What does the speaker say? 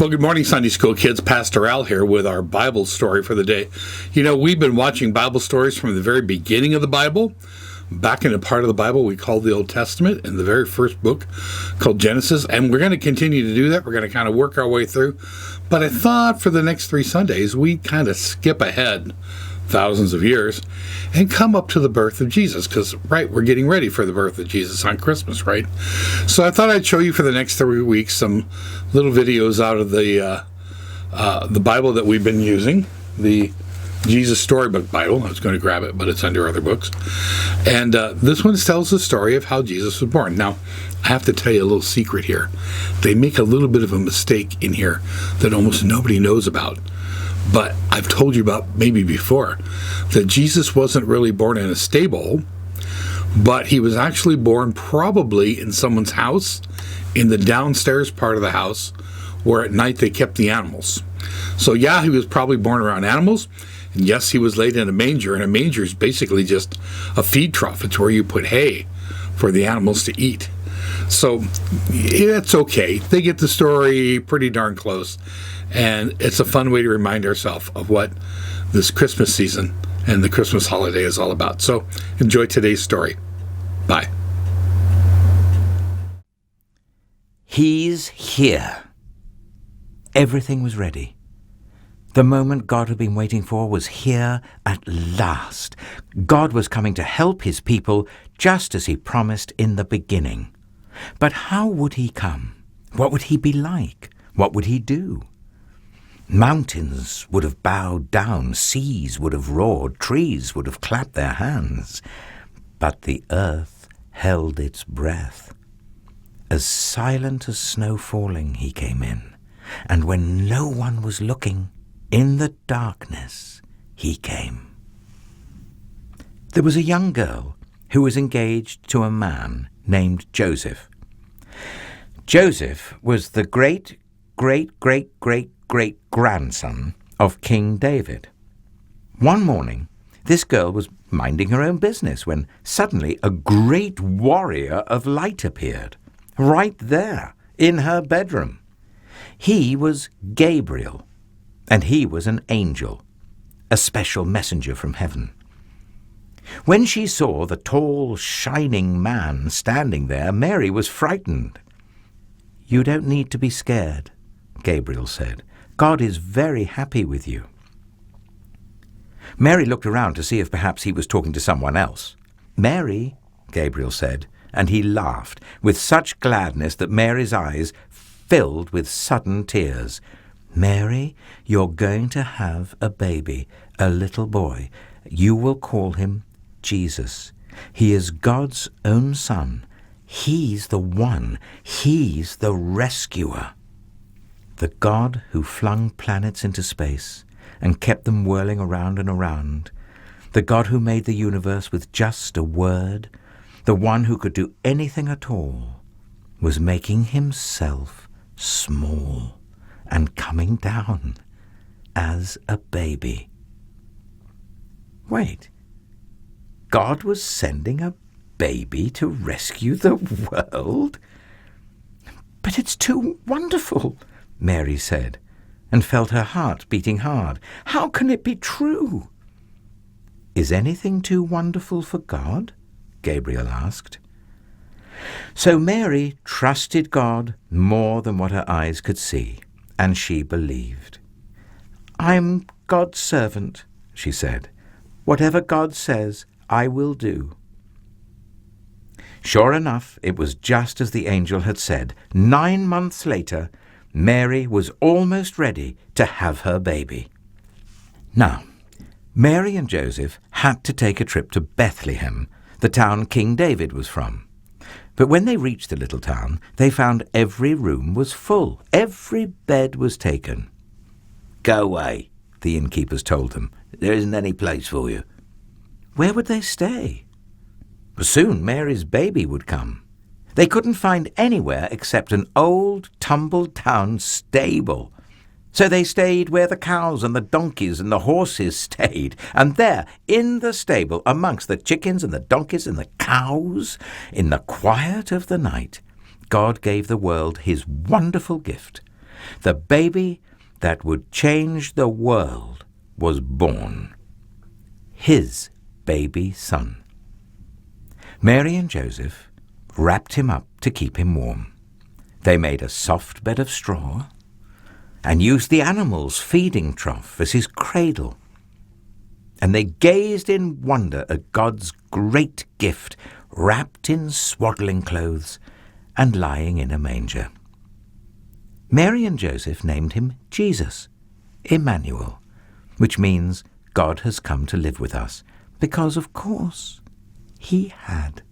Well, good morning, Sunday School kids. Pastor Al here with our Bible story for the day. You know, we've been watching Bible stories from the very beginning of the Bible, back in a part of the Bible we call the Old Testament, in the very first book called Genesis, and we're going to continue to do that. We're going to kind of work our way through. But I thought for the next 3 Sundays, we'd kind of skip ahead thousands of years and come up to the birth of Jesus, because, right, we're getting ready for the birth of Jesus on Christmas, right? So I thought I'd show you for the next 3 weeks some little videos out of the Bible that we've been using, the Jesus Storybook Bible. I was going to grab it, but it's under other books. And this one tells the story of how Jesus was born. Now, I have to tell you a little secret here. They make a little bit of a mistake in here that almost nobody knows about. But I've told you about maybe before that Jesus wasn't really born in a stable, but he was actually born probably in someone's house, in the downstairs part of the house, where at night they kept the animals. So yeah, he was probably born around animals, and yes, he was laid in a manger, and a manger is basically just a feed trough. It's where you put hay for the animals to eat. So it's okay. They get the story pretty darn close. And it's a fun way to remind ourselves of what this Christmas season and the Christmas holiday is all about. So enjoy today's story. Bye. He's here. Everything was ready. The moment God had been waiting for was here at last. God was coming to help his people just as he promised in the beginning. But how would he come? What would he be like? What would he do? Mountains would have bowed down, seas would have roared, trees would have clapped their hands. But the earth held its breath. As silent as snow falling, he came in. And when no one was looking, in the darkness, he came. There was a young girl who was engaged to a man named Joseph. Joseph was the great-great-great-great-grandson of King David. One morning, this girl was minding her own business when suddenly a great warrior of light appeared, right there in her bedroom. He was Gabriel, and he was an angel, a special messenger from heaven. When she saw the tall, shining man standing there, Mary was frightened. "You don't need to be scared," Gabriel said. "God is very happy with you." Mary looked around to see if perhaps he was talking to someone else. "Mary," Gabriel said, and he laughed with such gladness that Mary's eyes filled with sudden tears. "Mary, you're going to have a baby, a little boy. You will call him Jesus. He is God's own son. He's the one. He's the rescuer. The God who flung planets into space and kept them whirling around and around. The God who made the universe with just a word. The one who could do anything at all was making himself small and coming down as a baby." Wait, God was sending a baby to rescue the world? "But it's too wonderful," Mary said, and felt her heart beating hard. "How can it be true?" "Is anything too wonderful for God?" Gabriel asked. So Mary trusted God more than what her eyes could see, and she believed. "I'm God's servant," she said. "Whatever God says, I will do." Sure enough, it was just as the angel had said. 9 months later, Mary was almost ready to have her baby. Now, Mary and Joseph had to take a trip to Bethlehem, the town King David was from. But when they reached the little town, they found every room was full. Every bed was taken. "Go away," the innkeepers told them. "There isn't any place for you." Where would they stay? Soon Mary's baby would come. They couldn't find anywhere except an old, tumbled-down stable. So they stayed where the cows and the donkeys and the horses stayed. And there, in the stable, amongst the chickens and the donkeys and the cows, in the quiet of the night, God gave the world his wonderful gift, The baby that would change the world was born. His baby son. Mary and Joseph wrapped him up to keep him warm. They made a soft bed of straw and used the animal's feeding trough as his cradle. And they gazed in wonder at God's great gift, wrapped in swaddling clothes and lying in a manger. Mary and Joseph named him Jesus, Emmanuel, which means God has come to live with us, because, of course, he had.